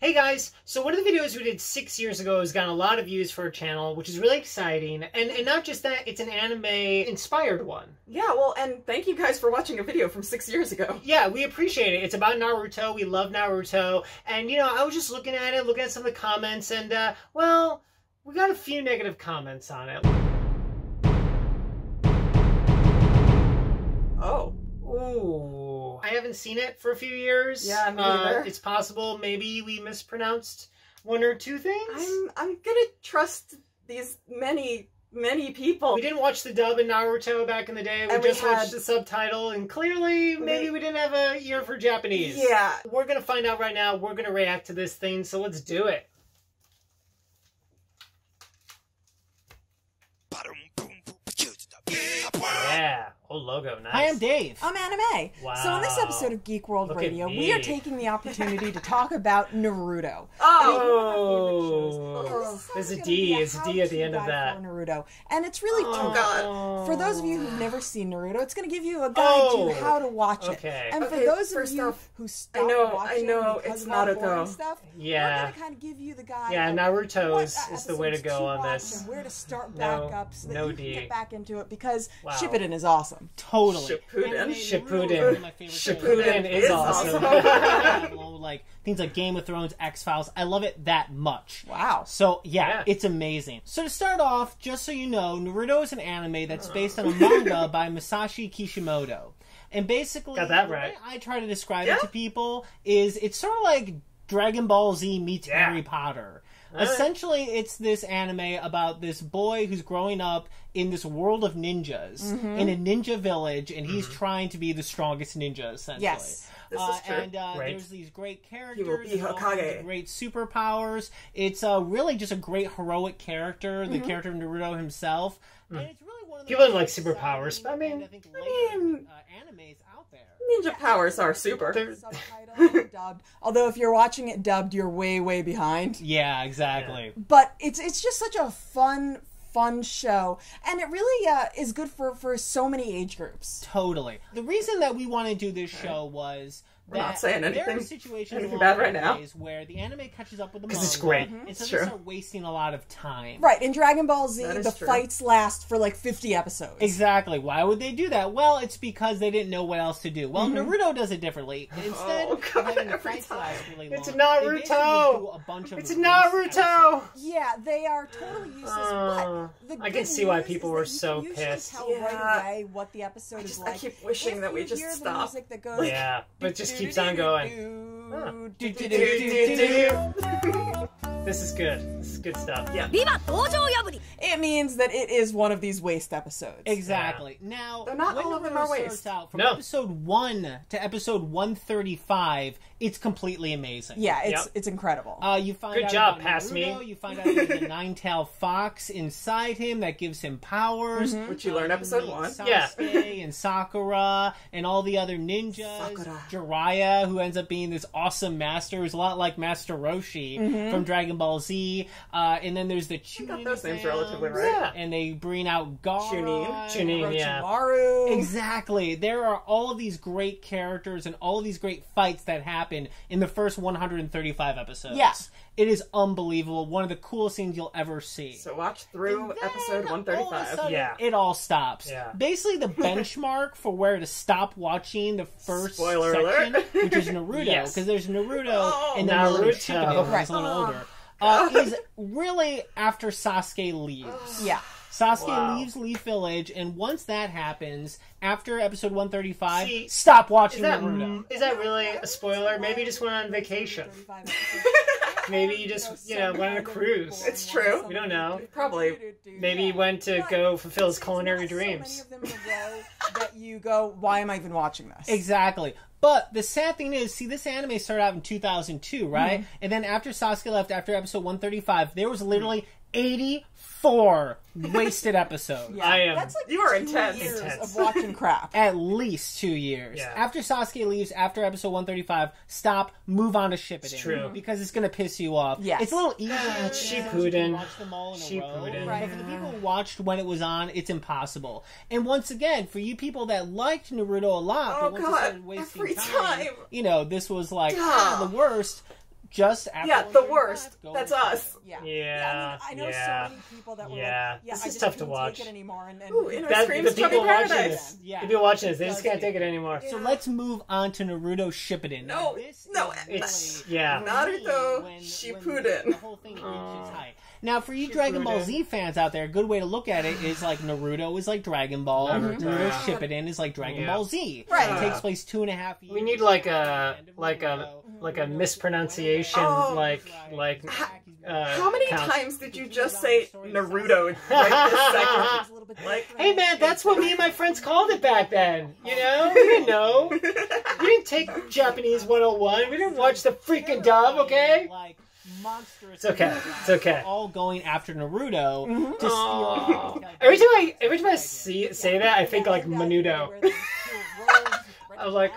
Hey guys, so one of the videos we did 6 years ago has gotten a lot of views for our channel, which is really exciting. And not just that, it's an anime-inspired one. Yeah, well, and thank you guys for watching a video from 6 years ago. Yeah, we appreciate it. It's about Naruto. We love Naruto. And, you know, I was just looking at it, looking at some of the comments, and, well, we got a few negative comments on it. Oh. Ooh. I haven't seen it for a few years. Yeah, me neither. It's possible maybe we mispronounced one or two things. I'm gonna trust these many people. We didn't watch the dub in Naruto back in the day. We just watched the subtitle, and clearly maybe we didn't have an ear for Japanese. Yeah. We're gonna find out right now. We're gonna react to this thing, so let's do it. Yeah. Oh, logo, nice. Hi, I'm Dave. I'm Anime. Wow. So in this episode of Geek World Radio, we are taking the opportunity to talk about Naruto. Oh, there's a D. It's a D at the end of that. Naruto, and it's really for those of you who've never seen Naruto, it's going to give you a guide to how to watch it. And for those of you who stopped watching, I know it's Naruto stuff. Yeah, we're going to kind of give you the guide. Yeah, Naruto is the way to go on this. And where to start back up so that you can get back into it, because Shippuden is awesome. Totally. Shippuden is awesome. Like things like Game of Thrones, X-Files. I love it that much. Wow. So yeah, it's amazing. So to start off, just so you know, Naruto is an anime that's based on a manga by Masashi Kishimoto. And basically, got that the right. way I try to describe it to people is it's sort of like Dragon Ball Z meets Harry Potter. Essentially, it's this anime about this boy who's growing up in this world of ninjas, in a ninja village, and he's trying to be the strongest ninja, essentially. Yes. This is true. And there's these great characters, He will be Hokage. great superpowers. It's really just a great heroic character, the character of Naruto himself. And it's really one of the People don't like superpowers, but I mean, animes out there. Ninja powers are super. Subtitled, dubbed. Although if you're watching it dubbed, you're way behind. Yeah, exactly. But it's just such a fun show, and it really is good for so many age groups. Totally. The reason that we want to do this show was We're not saying there are anything situations bad right now. where the anime catches up with the manga. Because it's great. And so they start wasting a lot of time. Right, in Dragon Ball Z, the fights last for like 50 episodes. Exactly. Why would they do that? Well, it's because they didn't know what else to do. Well, Naruto does it differently. Instead of having the fights last really long, it's Naruto! It's Naruto! Yeah, they are totally useless, but I can see why people were so pissed. Tell right away what the episode is like. I keep wishing that we just stop. Music that goes, but it just keeps on going. This is good. This is good stuff. Yeah. It means that it is one of these waste episodes. Exactly. Now, they're not all of them are waste. Out from episode 1 to episode 135, it's completely amazing. Yeah, it's incredible. You find good out job, about pass Naruto, me. You find out there's a nine-tailed fox inside him that gives him powers. Which you learn episode 1. Sasuke and Sakura and all the other ninjas. Jiraiya, who ends up being this awesome master, who's a lot like Master Roshi from Dragon Ball Z. And then there's the Chunin. I got those names relatively right. Yeah. And they bring out Gaara. Chunin, yeah. Orochimaru. Exactly. There are all of these great characters and all of these great fights that happen in the first 135 episodes. Yeah. It is unbelievable. One of the coolest things you'll ever see. So watch through episode 135. It all stops. Yeah. Basically, the benchmark for where to stop watching the first Spoiler section, alert. which is Naruto, because there's Naruto and then Naruto. Shippuden, who's a little older, is really after Sasuke leaves. Yeah. Sasuke leaves Leaf Village, and once that happens, after episode 135, stop watching Naruto. Is that really a spoiler? Maybe you just went on vacation. Maybe you just, went on a cruise. It's true. We don't know. Probably. Maybe he went to go fulfill his culinary dreams. So many of them in a row that you go, why am I even watching this? Exactly. But the sad thing is, see, this anime started out in 2002, right? And then after Sasuke left, after episode 135, there was literally 84 wasted episodes. Yeah, that's like you are 2 intense. years of watching crap. At least 2 years. Yeah. After Sasuke leaves, after episode 135, stop, move on to Shippuden. It's true. Because it's going to piss you off. Yes. It's a little easier. It's to Shippuden. watch them all in a row. Shippuden. But for the people who watched when it was on, it's impossible. And once again, for you people that liked Naruto a lot, but once it started wasting every time. this was like the worst. just after. Yeah, the worst. That's us. Yeah. I know so many people that were like, this is tough to watch. Take it anymore. And the people watching this, the people watching this, they just can't take it anymore. So let's move on to Naruto Shippuden. It's yeah. Naruto Shippuden. The whole thing reaches height. Now, for you Dragon Ball Z fans out there, a good way to look at it is like Naruto is like Dragon Ball, Naruto Shippuden is like Dragon Ball Z. Right. It takes place 2.5 years. We need like a mispronunciation, how many times did you just say Naruto right this second? Like, hey man, that's what me and my friends called it back then. You know? We didn't know. We didn't take Japanese 101. We didn't watch the freaking dub, okay? Monstrous. It's okay. It's okay. All going after Naruto to steal. Every time I say that, I think like Menudo. I'm like,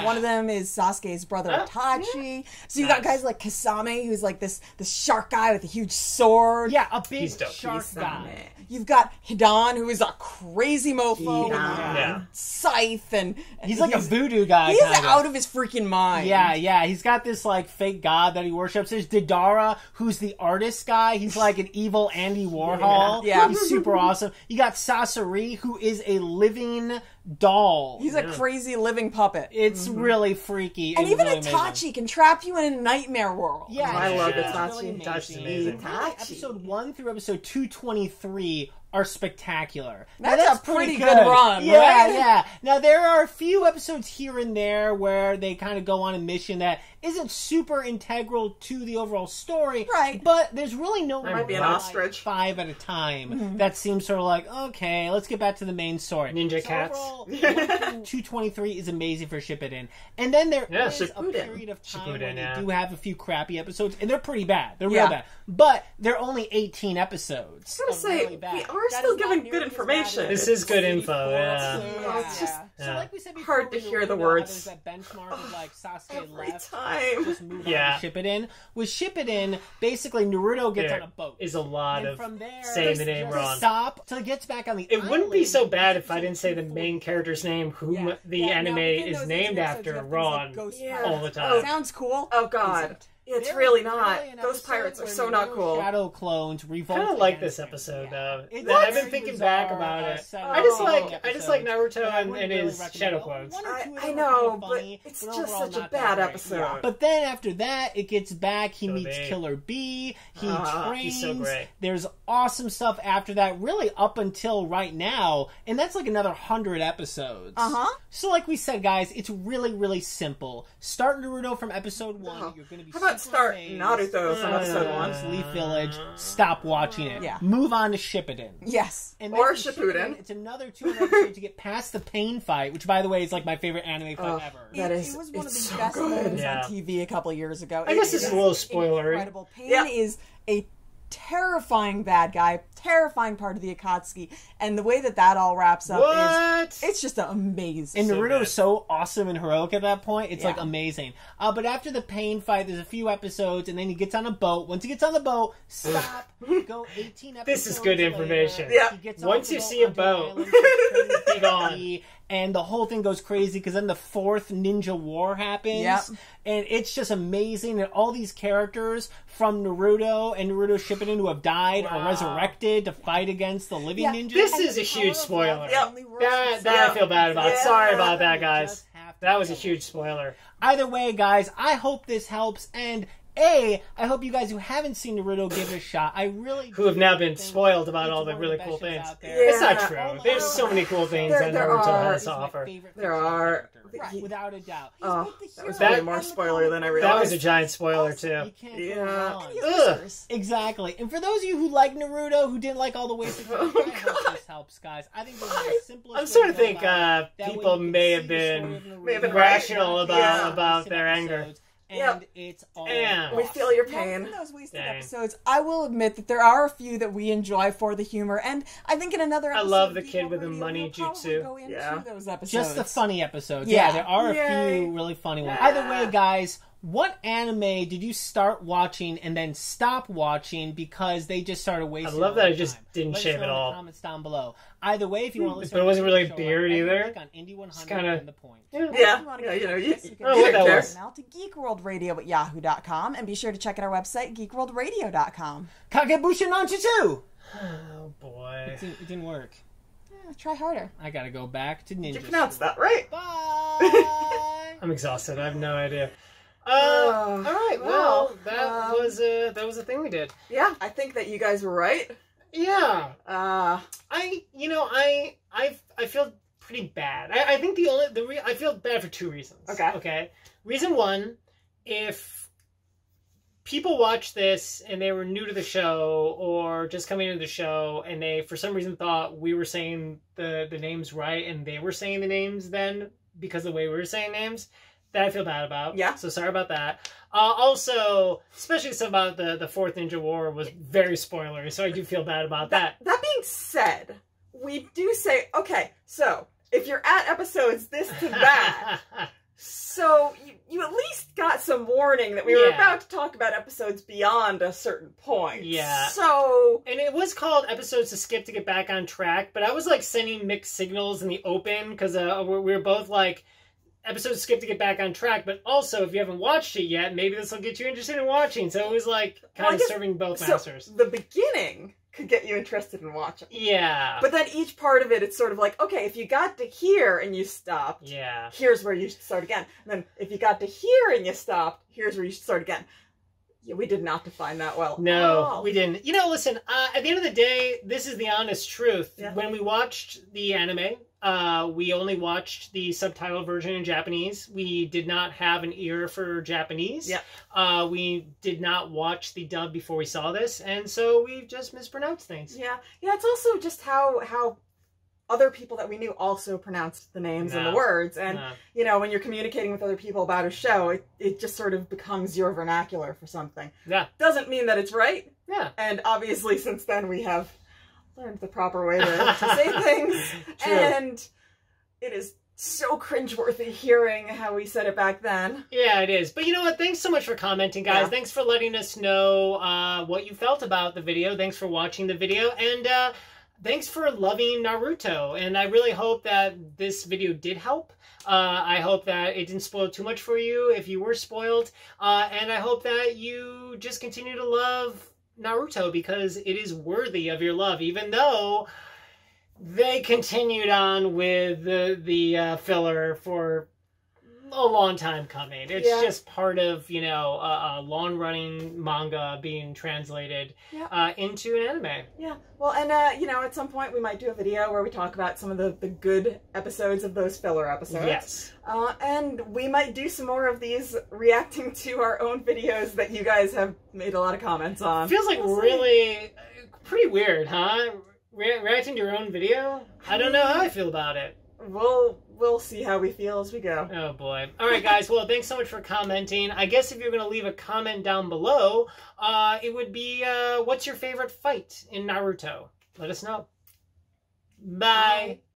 one of them is Sasuke's brother Itachi. So you got guys like Kasame, who's like this shark guy with a huge sword. Yeah, a big shark guy. You've got Hidan, who is a crazy mofo with a scythe, and he's like a voodoo guy. He's out of his freaking mind. Yeah. He's got this like fake god that he worships. There's Deidara, who's the artist guy. He's like an evil Andy Warhol. Yeah. He's super awesome. You got Sasori, who is a living doll. He's a crazy living puppet. It's really freaky. And even really Itachi amazing. can trap you in a nightmare world. Yeah, I love Itachi. Itachi's amazing. Episode 1 through episode 223 are spectacular. That's a pretty good run. Yeah, right? yeah. Now, there are a few episodes here and there where they kind of go on a mission that isn't super integral to the overall story. Right. But there's really no might be an ostrich. 5 at a time that seems sort of like, okay, let's get back to the main story. Ninja cats. Overall, 223 is amazing for Shippuden. And then there is Shippuden. a period of time where they yeah. do have a few crappy episodes, and they're pretty bad. They're real bad. But they're only 18 episodes. I was gonna say, really bad. we're still giving good information. This is good info, yeah. It's just So like we said before, hard to hear the words. That benchmark of like Sasuke every left, time. just move on to Shippuden. With Shippuden, basically Naruto gets on a boat. Is a lot and of from there, saying the name wrong. Stop till it gets back on the It island. wouldn't be so bad if I didn't say the main character's name, whom the anime is named after, wrong all the time. Sounds cool. Oh god. It's really not. Those pirates are so not cool. Shadow clones revolt. I kind of like this episode though. I've been thinking back about it. I just like Naruto and his shadow clones. I know, but it's just such a bad episode. Yeah. But then after that, it gets back. He meets Killer B. He trains. He's so great. There's awesome stuff after that, really up until right now, and that's like another 100 episodes. So, like we said, guys, it's really, really simple. Start Naruto from episode 1. You're going to be. How about start Naruto from episode 1? Leaf Village. Stop watching it. Yeah. Move on to Shippuden. Yes. And or Shippuden. It's another 200 episodes to get past the pain fight, which, by the way, is like my favorite anime fight ever. It was one of the best moments on TV a couple years ago. I guess it's a little spoilery. Incredible. Pain is a terrifying bad guy, terrifying part of the Akatsuki, and the way that all wraps up is it's just amazing. And Naruto is so awesome and heroic at that point. It's like amazing. But after the pain fight, there's a few episodes, and then he gets on a boat. Once he gets on the boat, stop, go 18 episodes. This is good information. Yeah. Once you see a boat, be gone. And the whole thing goes crazy because then the 4th Ninja War happens. Yep. And it's just amazing. And all these characters from Naruto and Naruto Shippuden who have died are resurrected to fight against the living ninjas. This is a huge spoiler. That I feel bad about. Sorry about that, guys. That was a huge spoiler. Either way, guys, I hope this helps. And I hope you guys who haven't seen Naruto give it a shot. I really who have now been spoiled about all the really cool things. It's not true. There's so many cool things that Naruto has to offer. There are. Without a doubt. Oh, that was way more spoiler than I realized. That was a giant spoiler, too. Exactly. And for those of you who like Naruto, who didn't like all the ways I hope this helps, guys. I think this is the simplest. I'm starting to think people may have been rational about their anger. And it's all we feel your pain. In those wasted episodes, I will admit that there are a few that we enjoy for the humor, and I think in another episode, I love the kid with the money jutsu. Those episodes. Just the funny episodes. Yeah, there are a few really funny ones. Either way, guys, what anime did you start watching and then stop watching because they just started wasting? I love that I just didn't Let us shave know it in the all. Comments down below. Either way, if you want to listen, but it wasn't really a show, beard either. Click on Indie 100 kinda, and the point. Yeah, you know what that was. Now to geekworldradio@yahoo.com and be sure to check out our website geekworldradio.com. Kagebusha Nanchitsu! Oh boy, it didn't work. Yeah, try harder. I gotta go back to ninja. Did you pronounce that right? Bye. I'm exhausted. I have no idea. All right. Well, that was a thing we did. Yeah, I think that you guys were right. Yeah. I feel pretty bad. I think I feel bad for two reasons. Okay. Okay. Reason one, if people watch this and they were new to the show or just coming into the show and they for some reason thought we were saying the names right and they were saying the names then because of the way we were saying names, that I feel bad about. Yeah. So sorry about that. Also, especially stuff about the Fourth Ninja War was very spoilery, so I do feel bad about that. That being said, we do say, okay, so if you're at episodes this to that, so you at least got some warning that we were about to talk about episodes beyond a certain point. Yeah. So... And it was called Episodes to Skip to get back on track, but I was like sending mixed signals in the open because we were both like, episodes to skip to get back on track, but also if you haven't watched it yet, maybe this will get you interested in watching. So it was like kind of serving both masters. The beginning could get you interested in watching. Yeah. But then each part of it, it's sort of like, okay, if you got to here and you stopped, here's where you should start again. And then if you got to here and you stopped, here's where you should start again. Yeah, we did not define that well. No, we didn't. You know, listen, at the end of the day, this is the honest truth. Yeah. When we watched the anime, we only watched the subtitle version in Japanese. We did not have an ear for Japanese. Yeah. We did not watch the dub before we saw this, and so we just mispronounced things. Yeah. Yeah, it's also just how other people that we knew also pronounced the names and the words. And, you know, when you're communicating with other people about a show, it just sort of becomes your vernacular for something. Yeah. Doesn't mean that it's right. Yeah. And obviously since then we have learned the proper way to say things. True. And it is so cringeworthy hearing how we said it back then. Yeah, it is. But you know what? Thanks so much for commenting, guys. Yeah. Thanks for letting us know what you felt about the video. Thanks for watching the video. And thanks for loving Naruto. And I really hope that this video did help. I hope that it didn't spoil too much for you if you were spoiled. And I hope that you just continue to love Naruto because it is worthy of your love, even though they continued on with the filler for a long time coming. It's just part of, you know, a long-running manga being translated into an anime. Yeah. Well, and, you know, at some point we might do a video where we talk about some of the good episodes of those filler episodes. Yes. And we might do some more of these reacting to our own videos that you guys have made a lot of comments on. Feels like really pretty weird, huh? Reacting to your own video? I don't know how I feel about it. We'll see how we feel as we go. Oh boy. Alright guys, well thanks so much for commenting. I guess if you're going to leave a comment down below, it would be, what's your favorite fight in Naruto? Let us know. Bye.